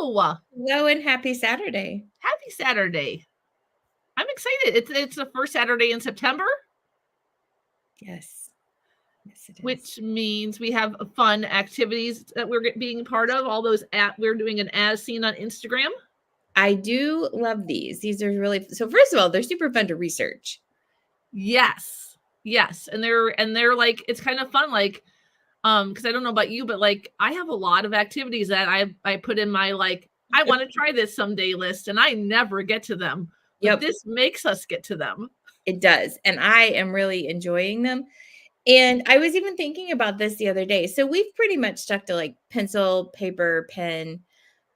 Hello. Hello and happy Saturday. Happy Saturday. I'm excited. It's the first Saturday in September. Yes. Yes, it is. Which means we have fun activities that we're being part of. All those we're doing an as seen on Instagram. I do love these. These are really, so first of all, they're super fun to research. Yes. And they're like, it's kind of fun. Like, because I don't know about you, but like I have a lot of activities that I put in my like, I want to try this someday list, and I never get to them. But this makes us get to them. It does. And I am really enjoying them. And I was even thinking about this the other day. So we've pretty much stuck to like pencil, paper, pen.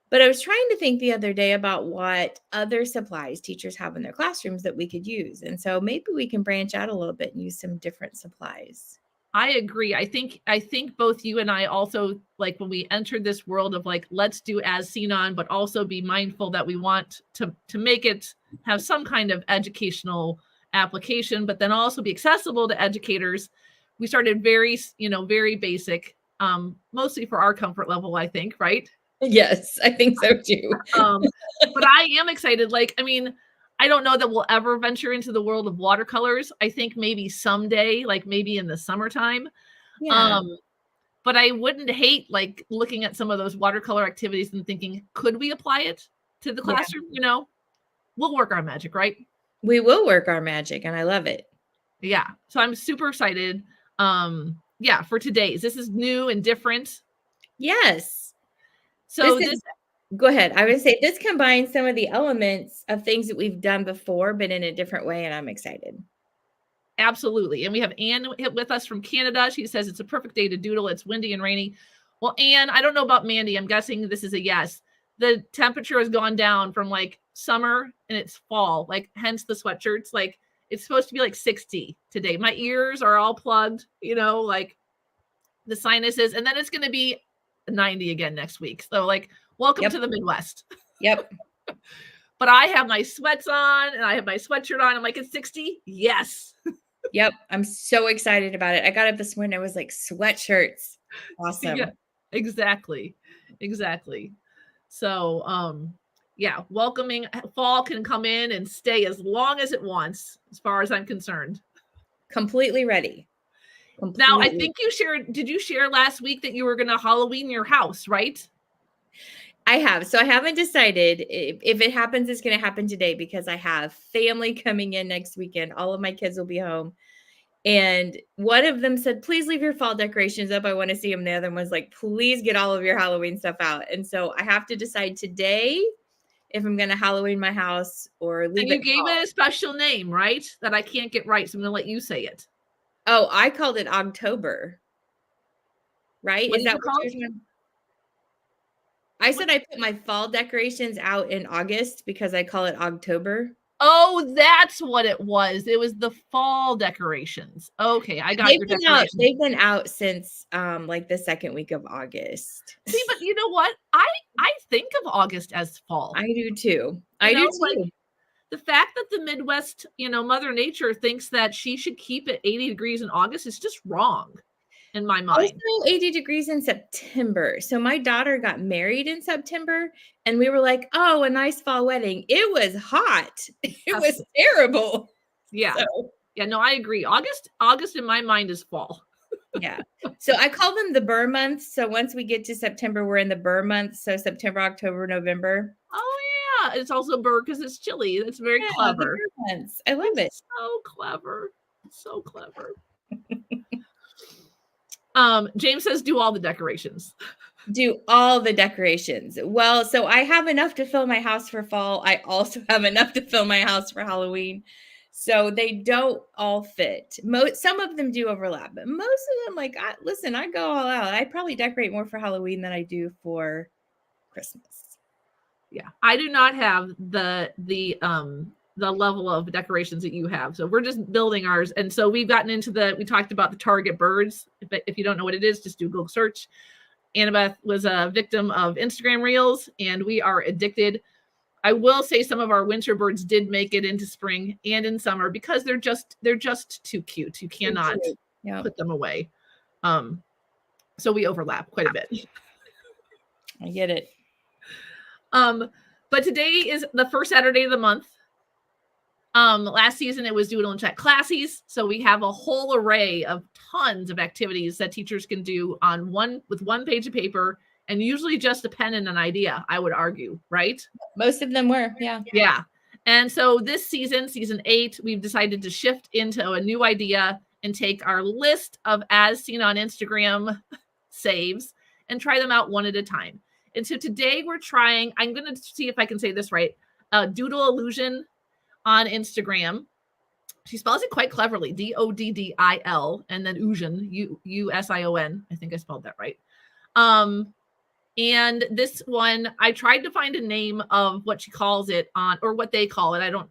But I was trying to think the other day about what other supplies teachers have in their classrooms that we could use. And so maybe we can branch out a little bit and use some different supplies. I agree. I think both you and I also, like, when we entered this world of like, let's do as seen on, but also be mindful that we want to make it have some kind of educational application, but then also be accessible to educators. We started very basic, mostly for our comfort level, I think, right? Yes, I think so too. But I am excited. Like, I mean, I don't know that we'll ever venture into the world of watercolors. I think maybe someday, like maybe in the summertime. Yeah. But I wouldn't hate like looking at some of those watercolor activities and thinking, could we apply it to the classroom? Yeah. You know, we'll work our magic, right? We will work our magic, and I love it. Yeah. So I'm super excited. Yeah, for today's. This is new and different. Yes. So go ahead. I would say this combines some of the elements of things that we've done before, but in a different way, and I'm excited. Absolutely. And we have Anne with us from Canada. She says it's a perfect day to doodle. It's windy and rainy. Well, Anne, I don't know about Mandi. I'm guessing this is a yes. The temperature has gone down from like summer and it's fall, like hence the sweatshirts. Like it's supposed to be like 60 today. My ears are all plugged, you know, like the sinuses, and then it's going to be 90 again next week. So like, welcome to the Midwest. Yep. But I have my sweats on and I have my sweatshirt on. I'm like, it's 60. Yes. Yep. I'm so excited about it. I got up this morning. I was like, sweatshirts. Awesome. Yeah, exactly. So, yeah, welcoming fall can come in and stay as long as it wants, as far as I'm concerned. Completely ready. Now, I think did you share last week that you were going to Halloween your house, right? I have. So I haven't decided if it happens, it's going to happen today because I have family coming in next weekend. All of my kids will be home. And one of them said, please leave your fall decorations up. I want to see them. The other one's like, please get all of your Halloween stuff out. And so I have to decide today if I'm going to Halloween my house or leave it. And you gave it a special name, right? That I can't get right. So I'm going to let you say it. Oh, I called it October. Right? Is that what you're saying? I said I put my fall decorations out in August because I call it October. Oh, that's what it was. It was the fall decorations. Okay, I got your decorations. They've been out since like the second week of August. See, but you know what? I think of August as fall. I do too. I do too. Like, the fact that the Midwest, Mother Nature thinks that she should keep it 80 degrees in August is just wrong in my mind. Also 80 degrees in September. So my daughter got married in September and we were like, oh, a nice fall wedding. It was hot. It was terrible. Yeah. So. Yeah, no, I agree. August in my mind is fall. Yeah. So I call them the burr months. So once we get to September, we're in the burr months. So September, October, November. Oh yeah. It's also burr because it's chilly. That's very clever. I love it. So clever. So clever. James says do all the decorations. Do all the decorations. Well, so I have enough to fill my house for fall. I also have enough to fill my house for Halloween. So they don't all fit. Some of them do overlap, but most of them, like, I go all out. I probably decorate more for Halloween than I do for Christmas. Yeah, I do not have the level of decorations that you have. So we're just building ours. And so we've gotten into we talked about the Target birds. If you don't know what it is, just do Google search. Annabeth was a victim of Instagram Reels, and we are addicted. I will say some of our winter birds did make it into spring and in summer because they're just too cute. You cannot put them away. So we overlap quite a bit. I get it. But today is the first Saturday of the month. Last season it was Doodle and Chat classes. So we have a whole array of tons of activities that teachers can do with one page of paper and usually just a pen and an idea, I would argue, right? Most of them were, yeah. Yeah. And so this season 8, we've decided to shift into a new idea and take our list of as seen on Instagram saves and try them out one at a time. And so today we're trying, I'm going to see if I can say this right, Doodle Illusion on Instagram. She spells it quite cleverly, Doddil, and then Usion, Usion. I think I spelled that right. And this one, I tried to find a name of what she calls it on, or what they call it. I don't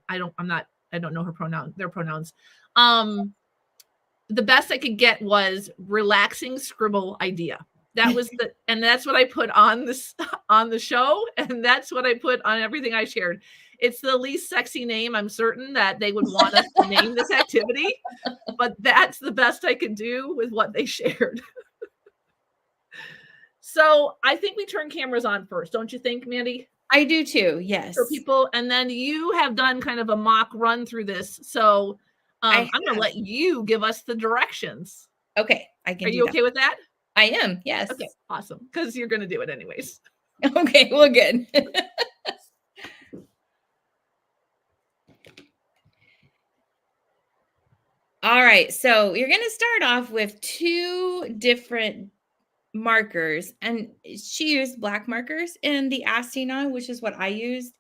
know their pronouns. The best I could get was relaxing scribble idea. That was and that's what I put on the show. And that's what I put on everything I shared. It's the least sexy name, I'm certain, that they would want us to name this activity, but that's the best I could do with what they shared. So I think we turn cameras on first, don't you think, Mandi? I do too, yes. For people, and then you have done kind of a mock run through this. So I'm going to let you give us the directions. Okay, I can. Are you okay with that? I am, yes. Okay, awesome, because you're going to do it anyways. Okay, well, good. All right, so you're going to start off with 2 different markers, and she used black markers in the Astina, which is what I used,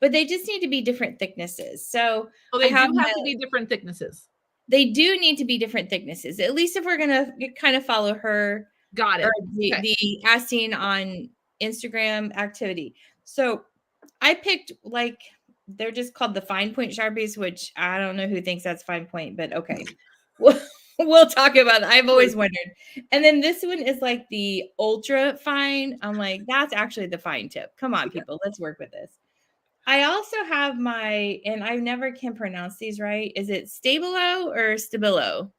but they just need to be different thicknesses. So they do have to be different thicknesses. They do need to be different thicknesses, at least if we're going to kind of follow her. Got it. The Astina on Instagram activity. So I picked, like, they're just called the fine point Sharpies, which I don't know who thinks that's fine point, but okay. We'll talk about that. I've always wondered. And then this one is like the ultra fine. I'm like, that's actually the fine tip. Come on, people, let's work with this. I also have and I never can pronounce these right. Is it Stabilo or Stabilo?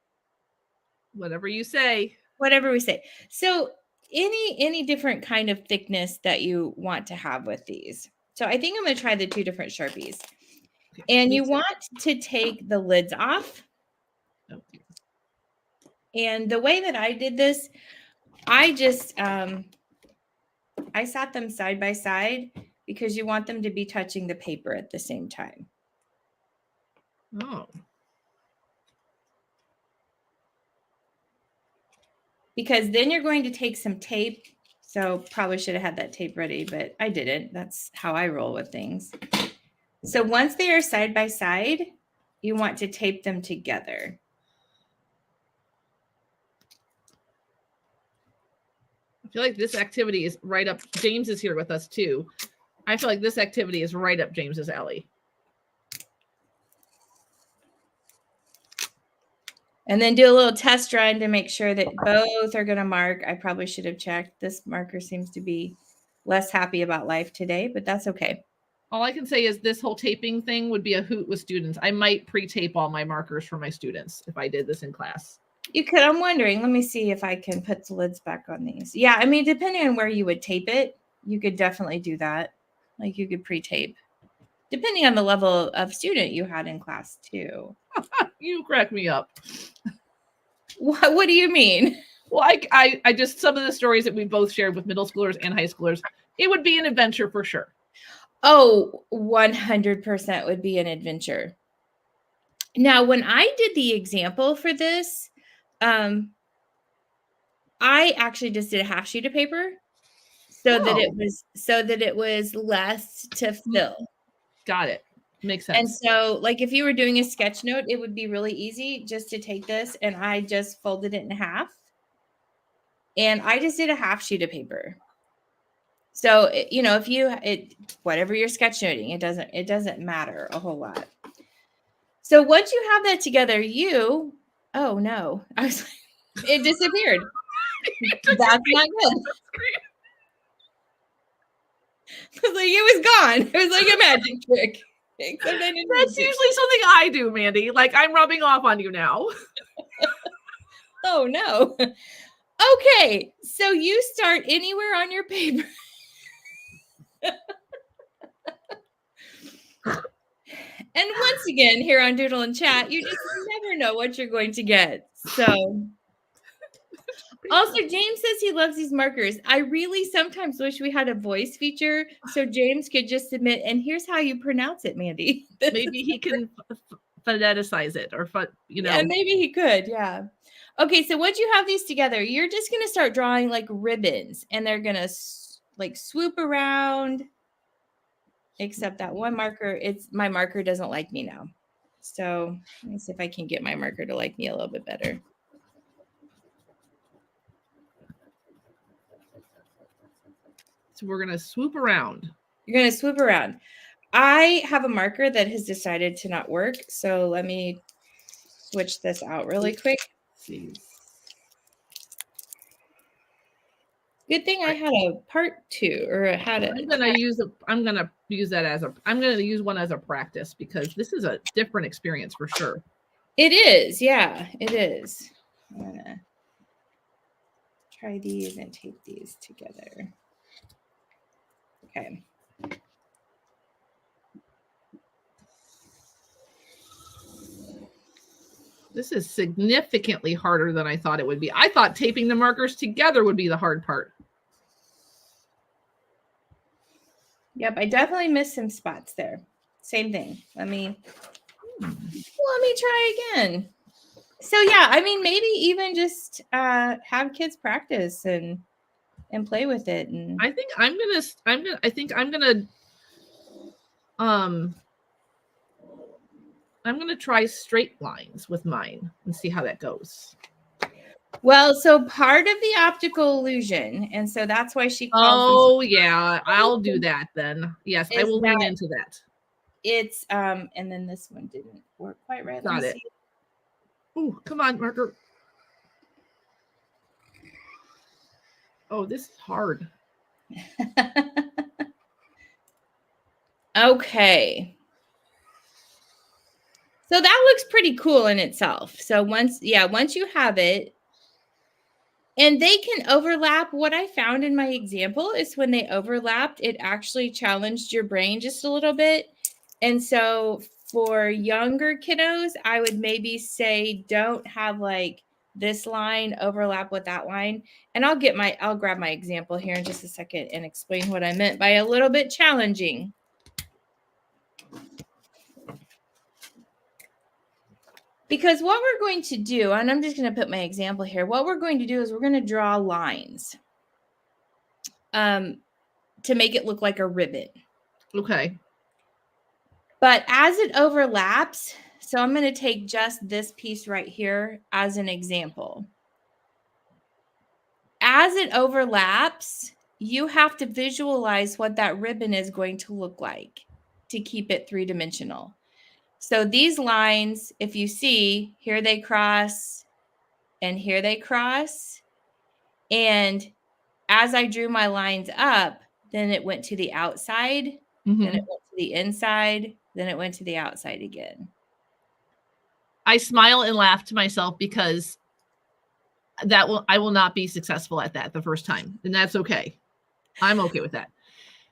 Whatever you say. Whatever we say. So any different kind of thickness that you want to have with these. So I think I'm going to try the 2 different Sharpies. And you want to take the lids off. And the way that I did this, I just, I sat them side by side because you want them to be touching the paper at the same time. Oh. Because then you're going to take some tape. So probably should have had that tape ready, but I didn't. That's how I roll with things. So once they are side by side, you want to tape them together. I feel like this activity is right up. James is here with us too. I feel like this activity is right up James's alley. And then do a little test run to make sure that both are going to mark. I probably should have checked. This marker seems to be less happy about life today, but that's okay. All I can say is this whole taping thing would be a hoot with students. I might pre-tape all my markers for my students if I did this in class. You could. I'm wondering. Let me see if I can put the lids back on these. Yeah, I mean, depending on where you would tape it, you could definitely do that. Like you could pre-tape. Depending on the level of student you had in class too. You crack me up. What do you mean? Well, I just, some of the stories that we both shared with middle schoolers and high schoolers, it would be an adventure for sure. Oh, 100% would be an adventure. Now, when I did the example for this, I actually just did a half sheet of paper so that it was less to fill. Got it. Makes sense. And so, like, if you were doing a sketch note, it would be really easy just to take this, and I just folded it in half, and I just did a half sheet of paper. So, you know, whatever you're sketchnoting, it doesn't matter a whole lot. So once you have that together, oh no, I was like, it disappeared. That's not good. I was like, it was gone. It was like a magic trick. That's usually something I do, Mandi. Like, I'm rubbing off on you now. Oh no. Okay, so you start anywhere on your paper. And once again, here on Doodle and Chat, you just never know what you're going to get. So, also, James says he loves these markers. I really sometimes wish we had a voice feature so James could just submit, and here's how you pronounce it, Mandi. Maybe he can phoneticize it or, Yeah, maybe he could. Yeah. Okay, so once you have these together, you're just going to start drawing like ribbons, and they're going to like swoop around. Except that one marker, my marker doesn't like me now. So let me see if I can get my marker to like me a little bit better. So we're going to swoop around. You're going to swoop around. I have a marker that has decided to not work. So let me switch this out really quick. Good thing I had a part 2 or had it. I'm going to use one as a practice because this is a different experience for sure. It is. Yeah, it is. I'm going to try these and tape these together. Okay. This is significantly harder than I thought it would be. I thought taping the markers together would be the hard part. Yep, I definitely missed some spots there. Same thing. Let me try again. So yeah, I mean, maybe even just have kids practice and play with it. And I think I'm gonna try straight lines with mine and see how that goes. Well, so part of the optical illusion, and so that's why she calls. Oh yeah, I'll do that then. Yes, I will lean into that. It's and then this one didn't work quite right. Got it. Oh, come on, marker. Oh, this is hard. Okay. So that looks pretty cool in itself. So once you have it, and they can overlap. What I found in my example is when they overlapped, it actually challenged your brain just a little bit. And so for younger kiddos, I would maybe say don't have like this line overlap with that line. And I'll grab my example here in just a second and explain what I meant by a little bit challenging. Because what we're going to do, and I'm just going to put my example here. What we're going to do is we're going to draw lines to make it look like a ribbon. Okay. But as it overlaps, so I'm going to take just this piece right here as an example. As it overlaps, you have to visualize what that ribbon is going to look like to keep it three-dimensional. So these lines, if you see, here they cross and here they cross. And as I drew my lines up, then it went to the outside, then it went to the inside, then it went to the outside again. I smile and laugh to myself because I will not be successful at that the first time. And that's okay. I'm okay with that.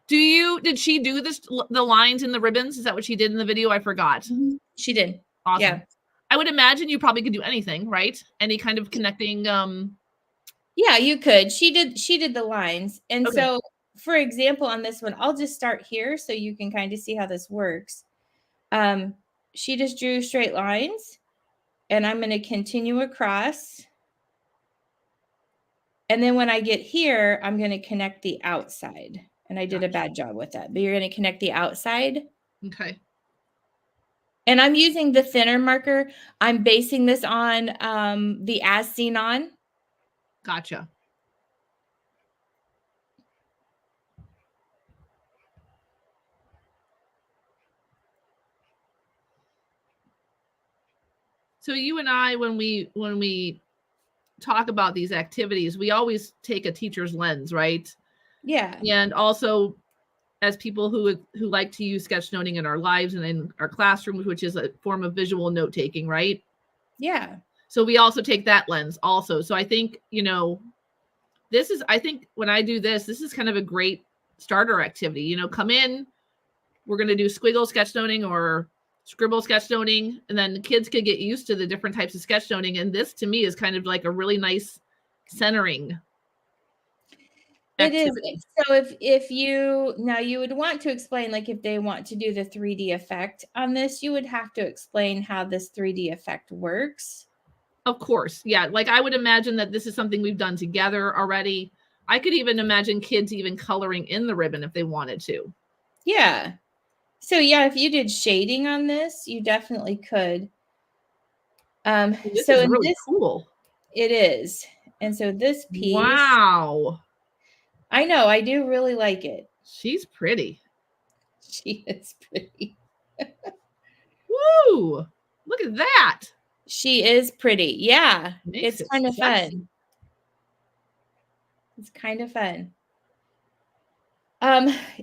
Did she do the lines and the ribbons? Is that what she did in the video? I forgot. She did. Awesome. Yeah. I would imagine you probably could do anything, right? Any kind of connecting. Yeah, you could. She did the lines. And Okay. So, for example, on this one, I'll just start here so you can kind of see how this works. She just drew straight lines, and I'm going to continue across. And then when I get here, I'm going to connect the outside. And I did a bad job with that, but you're going to connect the outside. Okay. And I'm using the thinner marker. I'm basing this on the as seen on. Gotcha. So you and I, when we talk about these activities, we always take a teacher's lens, right? Yeah. And also as people who like to use sketchnoting in our lives and in our classrooms, which is a form of visual note taking, right? Yeah. So we also take that lens also. So I think, I think when I do this is kind of a great starter activity. Come in, we're going to do squiggle sketchnoting or scribble sketchnoting, and then the kids could get used to the different types of sketchnoting. And this to me is kind of like a really nice centering activity. It is. So if you would want to explain, like if they want to do the 3D effect on this, you would have to explain how this 3D effect works. Of course. Yeah. Like I would imagine that this is something we've done together already. I could even imagine kids even coloring in the ribbon if they wanted to. Yeah. So yeah, if you did shading on this, you definitely could. This so is really cool. It is. And so this piece. Wow. I know. I do really like it. She's pretty. She is pretty. Woo! Look at that. She is pretty. Yeah. It's kind of fun. It's kind of fun.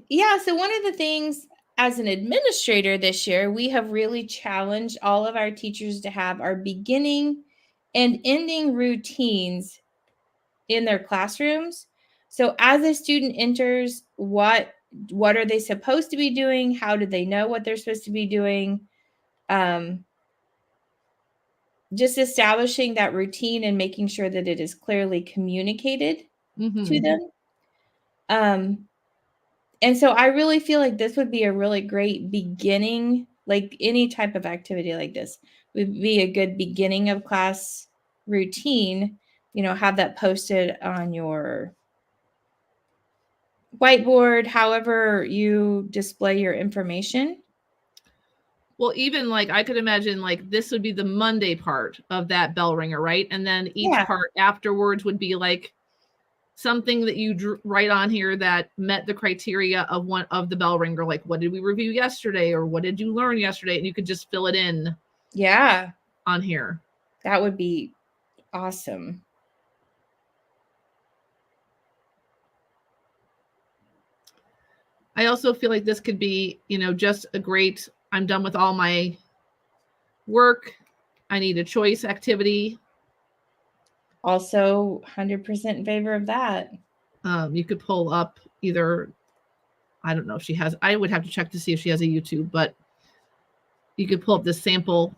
Yeah. So one of the things as an administrator this year, we have really challenged all of our teachers to have our beginning and ending routines in their classrooms. So as a student enters, what are they supposed to be doing? How do they know what they're supposed to be doing? Just establishing that routine and making sure that it is clearly communicated to them. And so I really feel like this would be a really great beginning, like any type of activity like this would be a good beginning of class routine. You know, have that posted on your whiteboard, however you display your information. Well, even like I could imagine like this would be the Monday part of that bell ringer, right? And then each part afterwards would be like something that you write on here that met the criteria of one of the bell ringer. Like, what did we review yesterday? Or what did you learn yesterday? And you could just fill it in. Yeah. On here. That would be awesome. I also feel like this could be, you know, just a great, I'm done with all my work. I need a choice activity. Also 100% in favor of that. You could pull up either, I don't know if she has, I would have to check to see if she has a YouTube, but you could pull up this sample.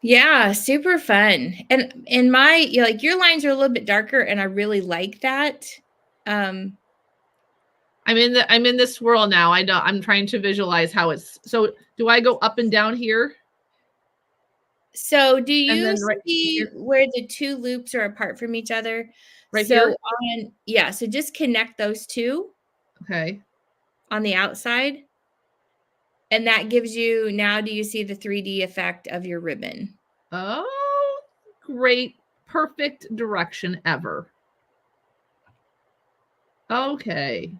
Yeah, super fun. And in my, like your lines are a little bit darker and I really like that. I'm in this swirl now. I'm trying to visualize how it's, so do I go up and down here? So do you see where the two loops are apart from each other? Right here? So just connect those two. Okay. On the outside. And that gives you, now do you see the 3D effect of your ribbon? Oh, great. Perfect direction ever. Okay.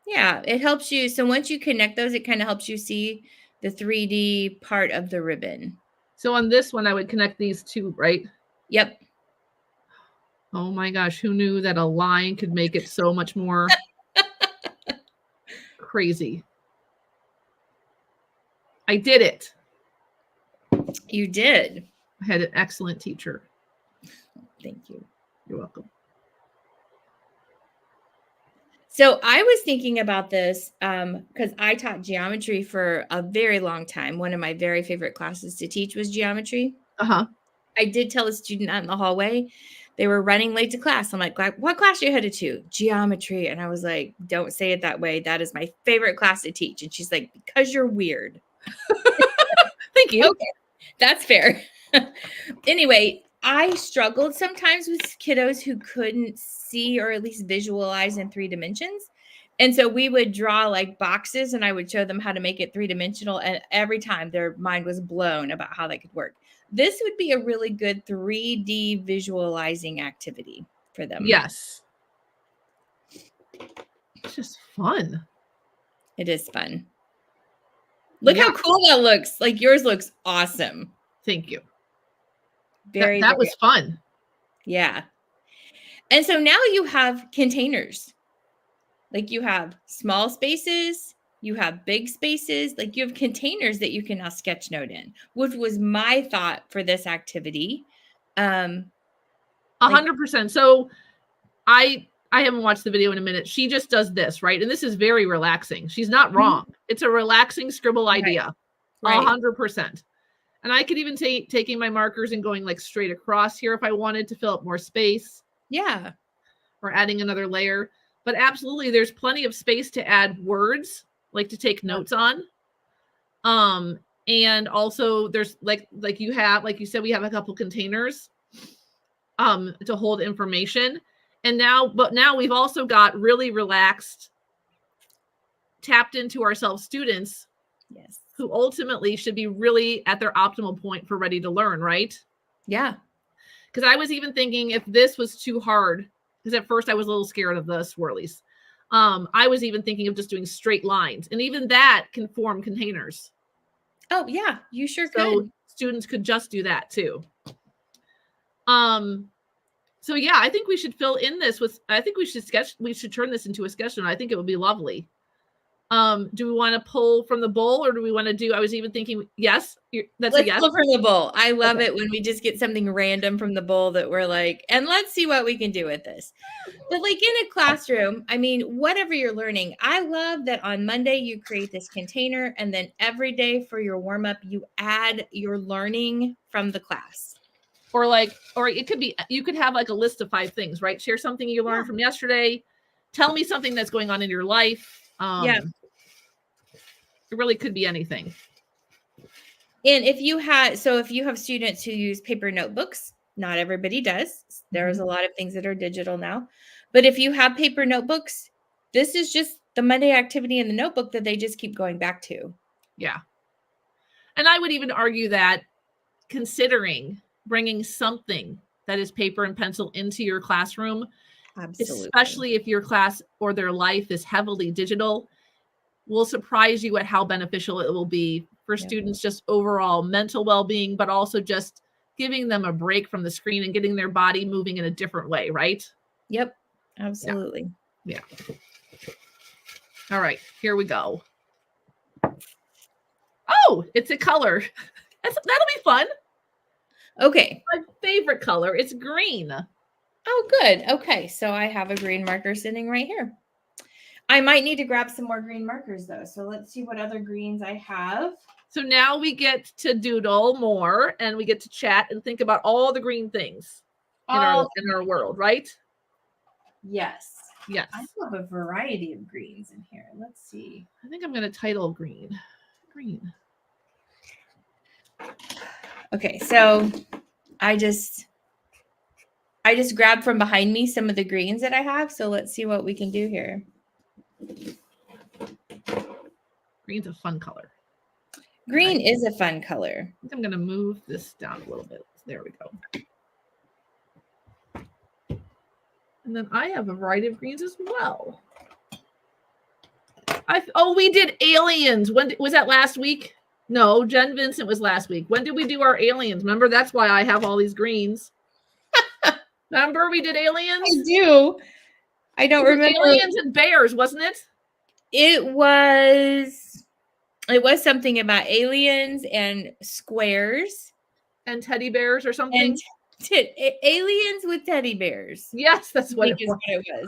Yeah, it helps you. So once you connect those, it kind of helps you see the 3D part of the ribbon. So on this one, I would connect these two, right? Yep. Oh my gosh, who knew that a line could make it so much more crazy? I did it. You did. I had an excellent teacher. Thank you. You're welcome. So I was thinking about this because I taught geometry for a very long time. One of my very favorite classes to teach was geometry. Uh-huh. I did tell a student out in the hallway, they were running late to class. I'm like, what class are you headed to? Geometry. And I was like, don't say it that way. That is my favorite class to teach. And she's like, because you're weird. Thank you. Okay, that's fair. Anyway, I struggled sometimes with kiddos who couldn't see or at least visualize in 3 dimensions. And so we would draw like boxes and I would show them how to make it 3-dimensional. And every time their mind was blown about how that could work. This would be a really good 3D visualizing activity for them. Yes. It's just fun. It is fun. Look how cool that looks. Like yours looks awesome. Thank you. That was fun. Yeah. And so now you have containers. Like you have small spaces, you have big spaces, like you have containers that you can now sketchnote in, which was my thought for this activity. 100%. So I haven't watched the video in a minute. She just does this, right? And this is very relaxing. She's not wrong. It's a relaxing scribble idea. Right. 100%. And I could even take taking my markers and going like straight across here if I wanted to fill up more space. Yeah. Or adding another layer. But absolutely, there's plenty of space to add words, like to take notes on. And also there's like you said, we have a couple containers to hold information. And now we've also got really relaxed, tapped into ourselves students. Yes. Who ultimately should be really at their optimal point for ready to learn, right? Yeah. Because I was even thinking if this was too hard, because at first I was a little scared of the swirlies. I was even thinking of just doing straight lines, and even that can form containers. Oh yeah, you sure so could. Students could just do that too. So yeah, I think we should fill in this with, I think we should turn this into a sketch note. I think it would be lovely. Do we want to pull from the bowl, or do we want to do, I was even thinking, yes, that's a yes. Let's pull from the bowl. I love it when we just get something random from the bowl that we're like, and let's see what we can do with this. But like in a classroom, I mean, whatever you're learning, I love that on Monday you create this container, and then every day for your warm up, you add your learning from the class. Or it could be, you could have like a list of 5 things, right? Share something you learned from yesterday. Tell me something that's going on in your life. It really could be anything. And if you have students who use paper notebooks, not everybody does. There's a lot of things that are digital now. But if you have paper notebooks, this is just the Monday activity in the notebook that they just keep going back to. Yeah. And I would even argue that considering bringing something that is paper and pencil into your classroom, absolutely, especially if your class or their life is heavily digital, will surprise you at how beneficial it will be for students, just overall mental well-being, but also just giving them a break from the screen and getting their body moving in a different way, right? Yep, absolutely. Yeah. All right, here we go. Oh, it's a color. That'll be fun. Okay. My favorite color. It's green. Oh, good. Okay, so I have a green marker sitting right here. I might need to grab some more green markers though. So let's see what other greens I have. So now we get to doodle more, and we get to chat and think about all the green things in our world, right? Yes. Yes. I have a variety of greens in here. Let's see. I think I'm going to title green. Green. Okay, so I just grabbed from behind me some of the greens that I have. So let's see what we can do here. Green's a fun color. Green is a fun color. I think I'm going to move this down a little bit. There we go. And then I have a variety of greens as well. We did aliens. When was that, last week? No, Jen Vincent was last week. When did we do our aliens? Remember, that's why I have all these greens. Remember we did aliens? I do. I don't remember. Aliens and bears, wasn't it? It was something about aliens and squares. And teddy bears or something. And aliens with teddy bears. Yes, that's what it was.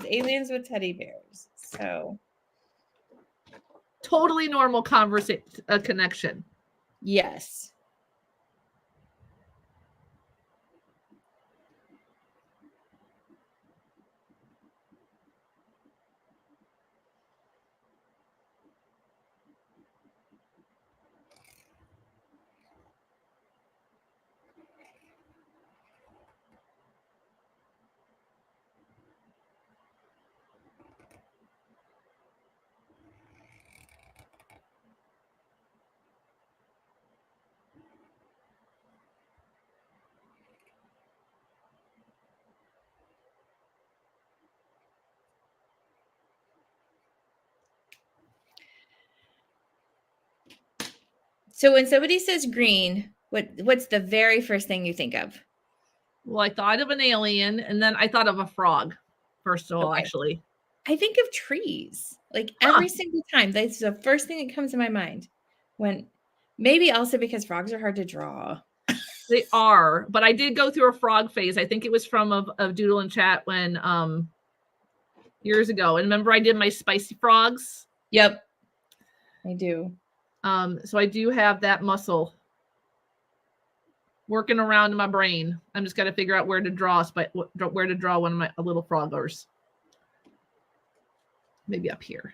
Aliens with teddy bears. So totally normal connection. Yes. So when somebody says green, what's the very first thing you think of? Well, I thought of an alien, and then I thought of a frog, first of all, Okay. actually. I think of trees, like every single time. That's the first thing that comes to my mind. When maybe also because frogs are hard to draw. They are, but I did go through a frog phase. I think it was from of Doodle and Chat when years ago. And remember I did my spicy frogs? Yep. I do. So I do have that muscle working around in my brain. I'm just got to figure out where to draw one of my little froggers. Maybe up here.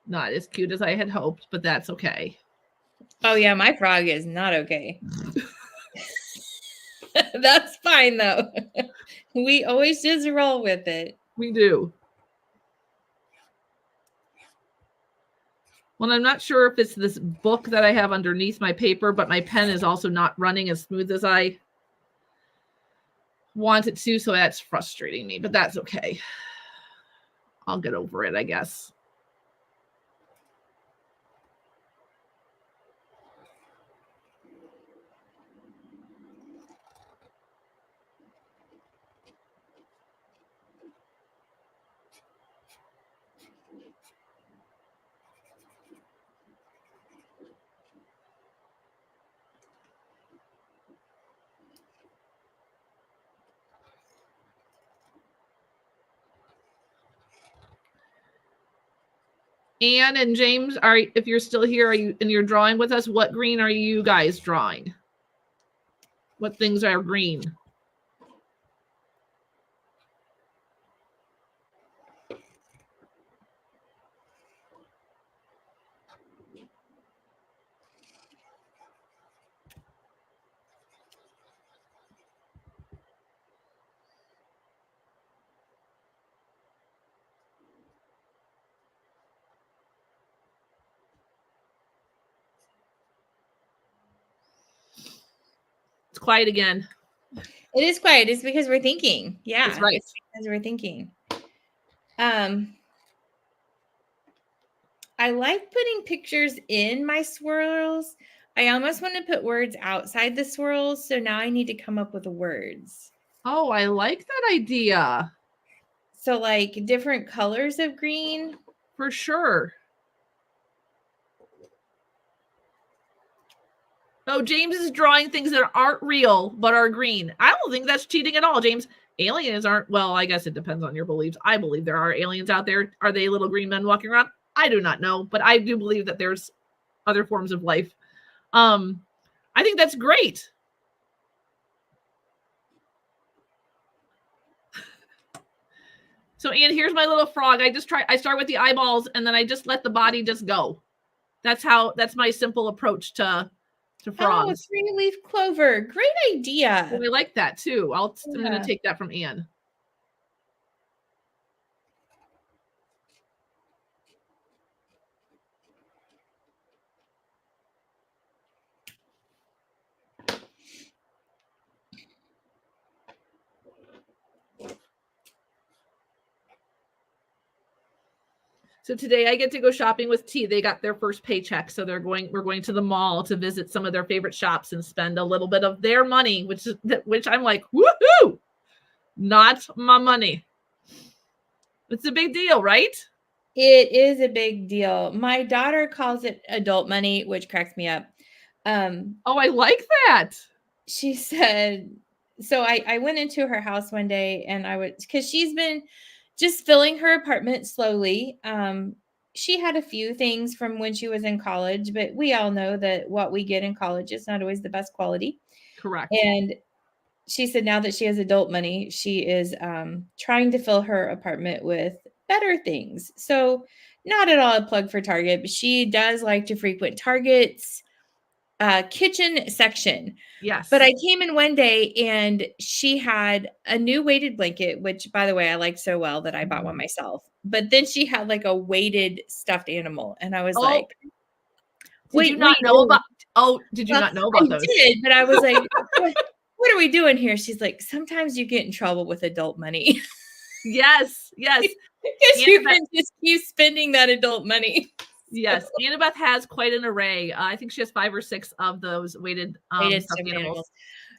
Not as cute as I had hoped, but that's okay. Oh yeah, my frog is not okay. That's fine though. We always just roll with it. We do. Well, I'm not sure if it's this book that I have underneath my paper, but my pen is also not running as smooth as I want it to, so that's frustrating me, but that's okay. I'll get over it, I guess. Anne and James, if you're still here, you're drawing with us, what green are you guys drawing? What things are green? It's quiet again. It is quiet. It's because we're thinking. Yeah, that's right. It's because we're thinking. I like putting pictures in my swirls. I almost want to put words outside the swirls, so now I need to come up with the words. Oh, I like that idea. So like different colors of green. For sure. Oh, James is drawing things that aren't real, but are green. I don't think that's cheating at all, James. Aliens aren't, well, I guess it depends on your beliefs. I believe there are aliens out there. Are they little green men walking around? I do not know, but I do believe that there's other forms of life. I think that's great. So, Anne, here's my little frog. I start with the eyeballs and then I just let the body just go. That's my simple approach to frogs. Oh, a 3-leaf clover. Great idea. Well, I like that too. I'm going to take that from Anne. So today I get to go shopping with T. They got their first paycheck. So we're going to the mall to visit some of their favorite shops and spend a little bit of their money, which I'm like, woohoo, not my money. It's a big deal, right? It is a big deal. My daughter calls it adult money, which cracks me up. Oh, I like that. She said, so I went into her house one day and because she's been just filling her apartment slowly. She had a few things from when she was in college, but we all know that what we get in college is not always the best quality. Correct. And she said now that she has adult money, she is trying to fill her apartment with better things. So not at all a plug for Target, but she does like to frequent Target's kitchen section. Yes. But I came in one day and she had a new weighted blanket, which by the way, I liked so well that I bought one myself. But then she had like a weighted stuffed animal. And I was like, did you not know about? Oh, did you not know about those? I did, but I was like, what are we doing here? She's like, sometimes you get in trouble with adult money. Yes. Because you can just keep spending that adult money. Yes, Annabeth has quite an array. I think she has 5 or 6 of those weighted stuffed animals.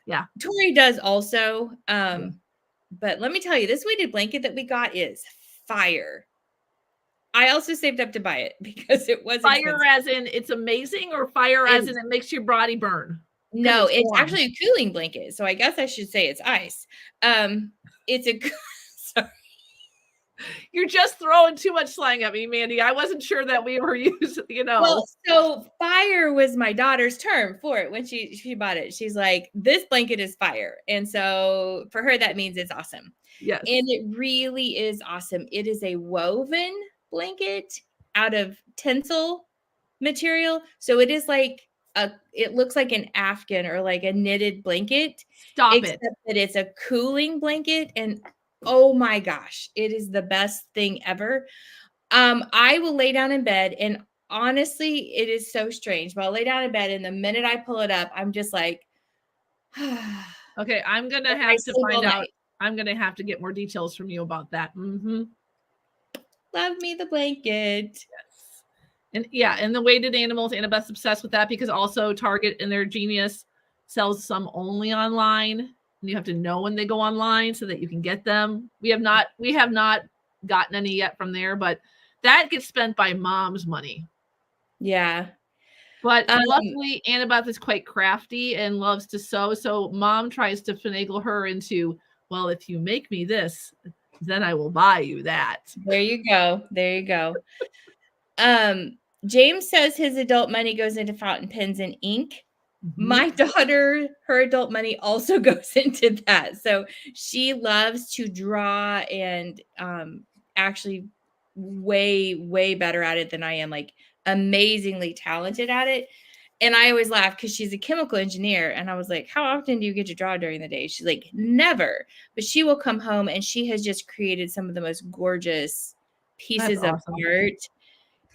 Yeah. Tori does also. But let me tell you, this weighted blanket that we got is fire. I also saved up to buy it because it was fire expensive. As in it's amazing, or fire as in it makes your body burn? No, it's actually a cooling blanket. So I guess I should say it's ice. It's a sorry. You're just throwing too much slang at me, Mandi. I wasn't sure that we were using, Well, so fire was my daughter's term for it when she bought it. She's like, this blanket is fire. And so for her, that means it's awesome. Yes. And it really is awesome. It is a woven blanket out of tinsel material. So it is like it looks like an Afghan or like a knitted blanket. Except that it's a cooling blanket. And oh my gosh, it is the best thing ever. I will lay down in bed, and honestly, it is so strange, but I'll lay down in bed, and the minute I pull it up, I'm just like, okay, I'm going to have to find out. I'm going to have to get more details from you about that. Love me the blanket. Yes. And yeah, and the weighted animals, Annabeth's obsessed with that because also Target in their genius sells some only online. And you have to know when they go online so that you can get them. We have not gotten any yet from there, but that gets spent by mom's money. Yeah. But luckily, Annabeth is quite crafty and loves to sew. So mom tries to finagle her into, well, if you make me this, then I will buy you that. There you go. There you go. James says his adult money goes into fountain pens and ink. My daughter, her adult money also goes into that. So she loves to draw and actually way, way better at it than I am, like amazingly talented at it. And I always laugh because she's a chemical engineer. And I was like, how often do you get to draw during the day? She's like, never. But she will come home and she has just created some of the most gorgeous pieces of art.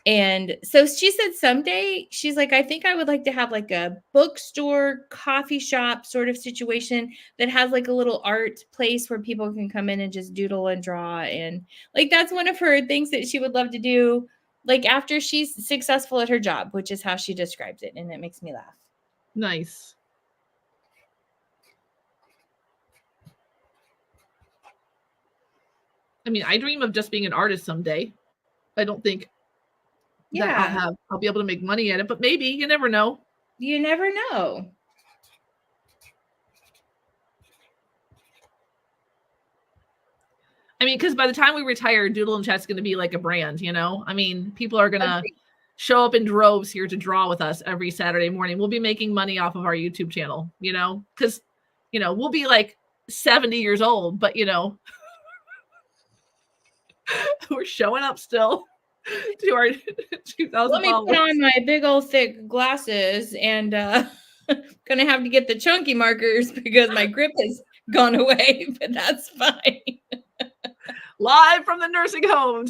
And so she said someday, she's like, I think I would like to have like a bookstore, coffee shop sort of situation that has like a little art place where people can come in and just doodle and draw. And like, that's one of her things that she would love to do, like after she's successful at her job, which is how she describes it. And it makes me laugh. Nice. I mean, I dream of just being an artist someday. I don't think that I'll be able to make money at it, but maybe, you never know. You never know. I mean, because by the time we retire, Doodle and Chat's going to be like a brand, I mean, people are going to show up in droves here to draw with us every Saturday morning. We'll be making money off of our YouTube channel, because, we'll be like 70 years old, but, we're showing up still. To our 2000 Let me put on my big old thick glasses and gonna have to get the chunky markers because my grip has gone away, but that's fine. Live from the nursing home.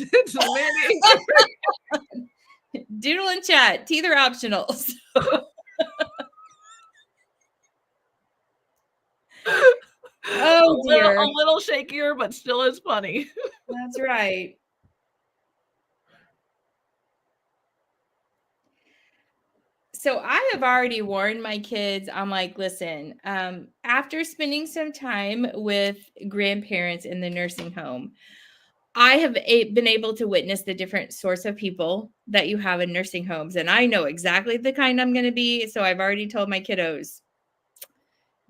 Doodle and Chat, teeth are optional. So. Oh dear. A little shakier, but still as funny. That's right. So I have already warned my kids. I'm like, listen, after spending some time with grandparents in the nursing home, I have been able to witness the different sorts of people that you have in nursing homes. And I know exactly the kind I'm going to be. So I've already told my kiddos,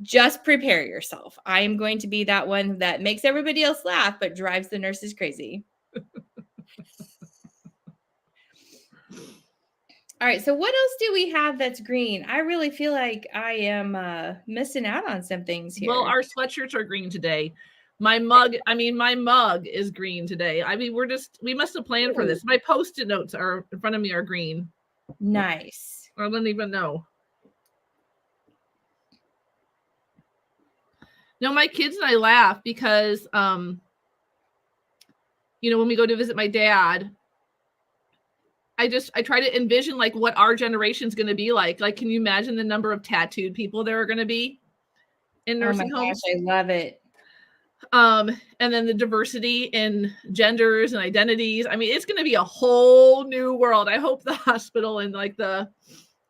just prepare yourself. I am going to be that one that makes everybody else laugh, but drives the nurses crazy. All right. So what else do we have that's green? I really feel like I am missing out on some things here. Well, our sweatshirts are green today. My mug is green today. I mean, we must have planned for this. My Post-it notes are in front of me are green. Nice. I don't even know. No, my kids and I laugh because, when we go to visit my dad, I try to envision like what our generation's going to be like. Like, can you imagine the number of tattooed people there are going to be in nursing homes? Gosh, I love it. And then the diversity in genders and identities. I mean, it's going to be a whole new world. I hope the hospital and like the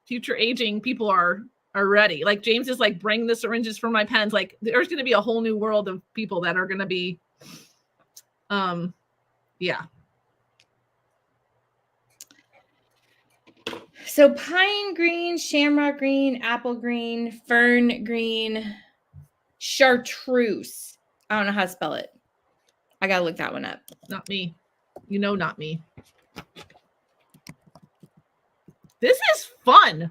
future aging people are ready. Like James is like, bring the syringes for my pens. Like there's going to be a whole new world of people that are going to be, yeah. So pine green, shamrock green, apple green, fern green, chartreuse. I don't know how to spell it. I got to look that one up. Not me. Not me. This is fun.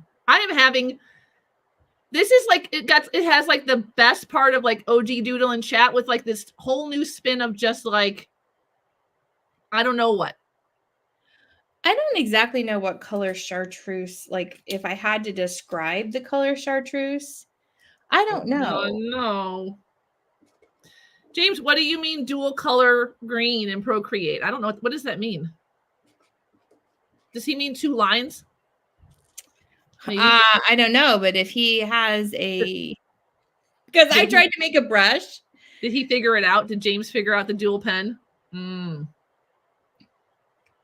This is like, it has like the best part of like OG Doodle and Chat with like this whole new spin of just like, I don't know what. I don't exactly know what color chartreuse, like if I had to describe the color chartreuse, I don't know. No. James, what do you mean dual color green in Procreate? I don't know. What does that mean? Does he mean 2 lines? I don't know, but if he has because I tried to make a brush. Did he figure it out? Did James figure out the dual pen?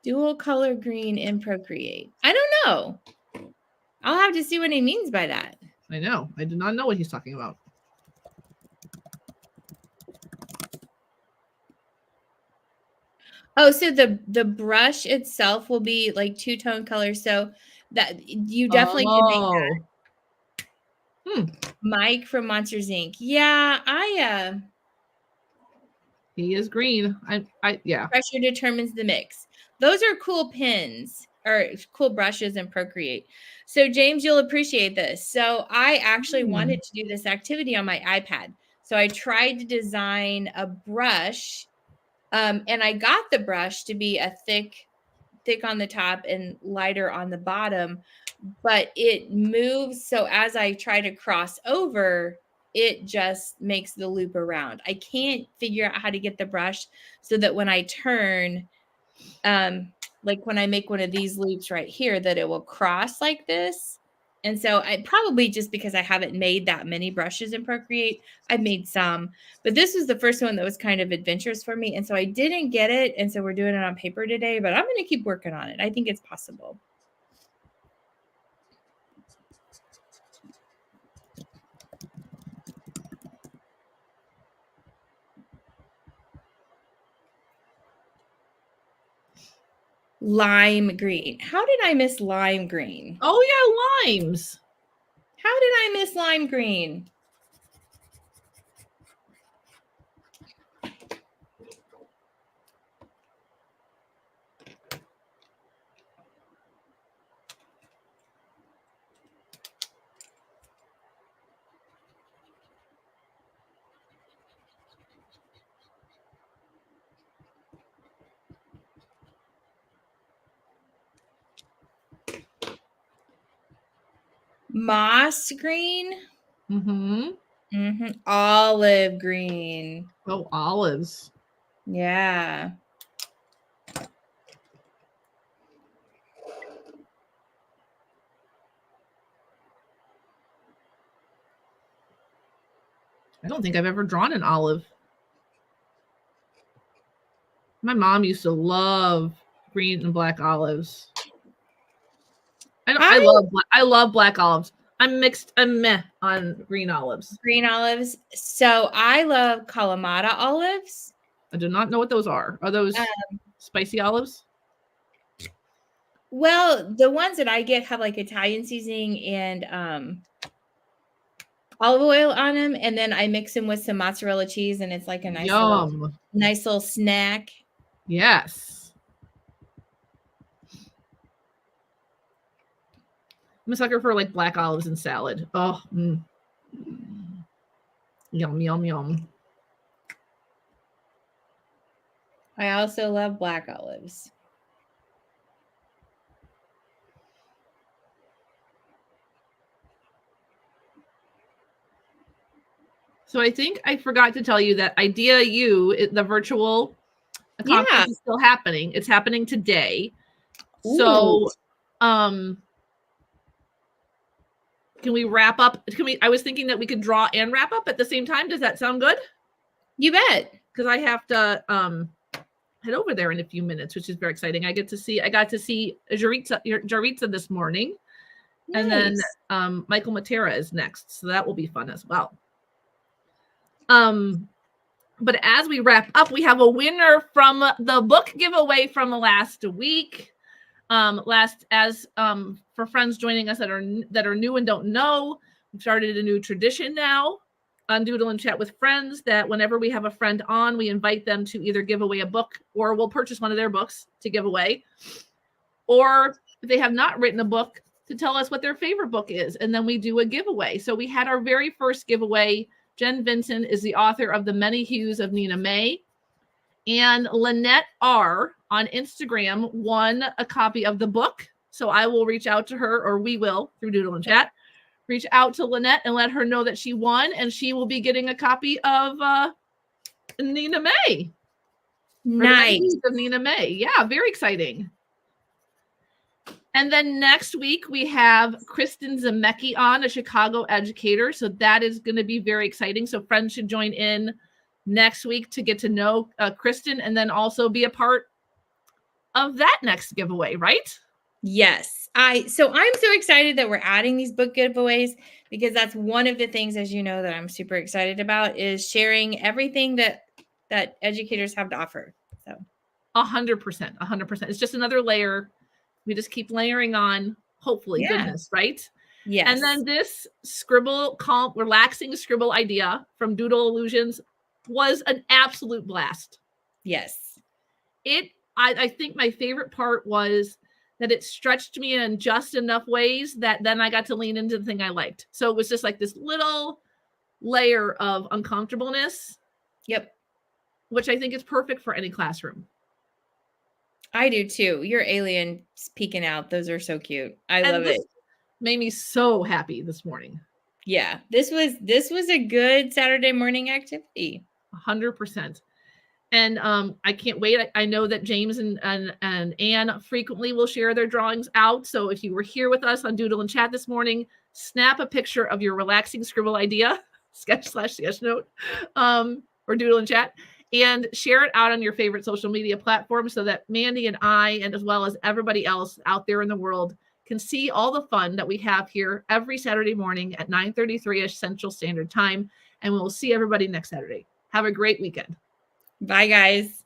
Dual color green in Procreate. I don't know. I'll have to see what he means by that. I know. I do not know what he's talking about. Oh, so the brush itself will be like 2-tone colors. So that you definitely can make that. Mike from Monsters Inc. Yeah, he is green. Yeah. Pressure determines the mix. Those are cool pins or cool brushes in Procreate. So James, you'll appreciate this. So I actually wanted to do this activity on my iPad. So I tried to design a brush. And I got the brush to be a thick on the top and lighter on the bottom, but it moves. So as I try to cross over, it just makes the loop around. I can't figure out how to get the brush so that when I turn, like when I make one of these loops right here, that it will cross like this. And so I probably just because I haven't made that many brushes in Procreate, I've made some, but this was the first one that was kind of adventurous for me. And so I didn't get it. And so we're doing it on paper today, but I'm going to keep working on it. I think it's possible. Lime green. How did I miss lime green? Oh yeah, limes. How did I miss lime green? Moss green. Olive green. Oh, olives. Yeah. I don't think I've ever drawn an olive. My mom used to love green and black olives. I love black olives. I'm meh on green olives. Green olives. So I love Kalamata olives. I do not know what those are. Are those spicy olives? Well, the ones that I get have like Italian seasoning and olive oil on them, and then I mix them with some mozzarella cheese, and it's like a nice little snack. Yes. I'm a sucker for like black olives and salad. Oh, yum, yum, yum. I also love black olives. So I think I forgot to tell you that Idea U, the virtual conference is still happening. It's happening today. Ooh. So can we wrap up? I was thinking that we could draw and wrap up at the same time. Does that sound good? You bet. Because I have to head over there in a few minutes, which is very exciting. I got to see Jaritza this morning. Nice. And then Michael Matera is next. So that will be fun as well. But as we wrap up, we have a winner from the book giveaway from last week. For friends joining us that are new and don't know, we've started a new tradition now on Doodle and Chat with Friends, that whenever we have a friend on, we invite them to either give away a book, or we'll purchase one of their books to give away, or if they have not written a book, to tell us what their favorite book is, and then we do a giveaway. So we had our very first giveaway. Jen Vincent is the author of The Many Hues of Nina May. And Lynette R. on Instagram won a copy of the book. So I will reach out to her, or we will, through Doodle and Chat, reach out to Lynette and let her know that she won, and she will be getting a copy of Nina May. Nice. Of Nina May. Yeah, very exciting. And then next week, we have Kristen Zemecki on, a Chicago educator. So that is going to be very exciting. So friends should join in next week to get to know Kristen, and then also be a part of that next giveaway, right? Yes. I'm so excited that we're adding these book giveaways, because that's one of the things, as you know, that I'm super excited about, is sharing everything that educators have to offer. So 100%. It's just another layer. We just keep layering on, hopefully, goodness, right? Yes. And then this relaxing scribble idea from Doodle Illusions was an absolute blast. Yes. I think my favorite part was that it stretched me in just enough ways that then I got to lean into the thing I liked. So it was just like this little layer of uncomfortableness. Yep. Which I think is perfect for any classroom. I do too. Your aliens peeking out. Those are so cute. I love it. Made me so happy this morning. Yeah. This was a good Saturday morning activity. 100%. And I can't wait. I know that James and Anne frequently will share their drawings out. So if you were here with us on Doodle and Chat this morning, snap a picture of your relaxing scribble idea, sketchnote, or Doodle and Chat, and share it out on your favorite social media platform, so that Mandi and I, and as well as everybody else out there in the world, can see all the fun that we have here every Saturday morning at 9:33ish Central Standard Time. And we'll see everybody next Saturday. Have a great weekend. Bye, guys.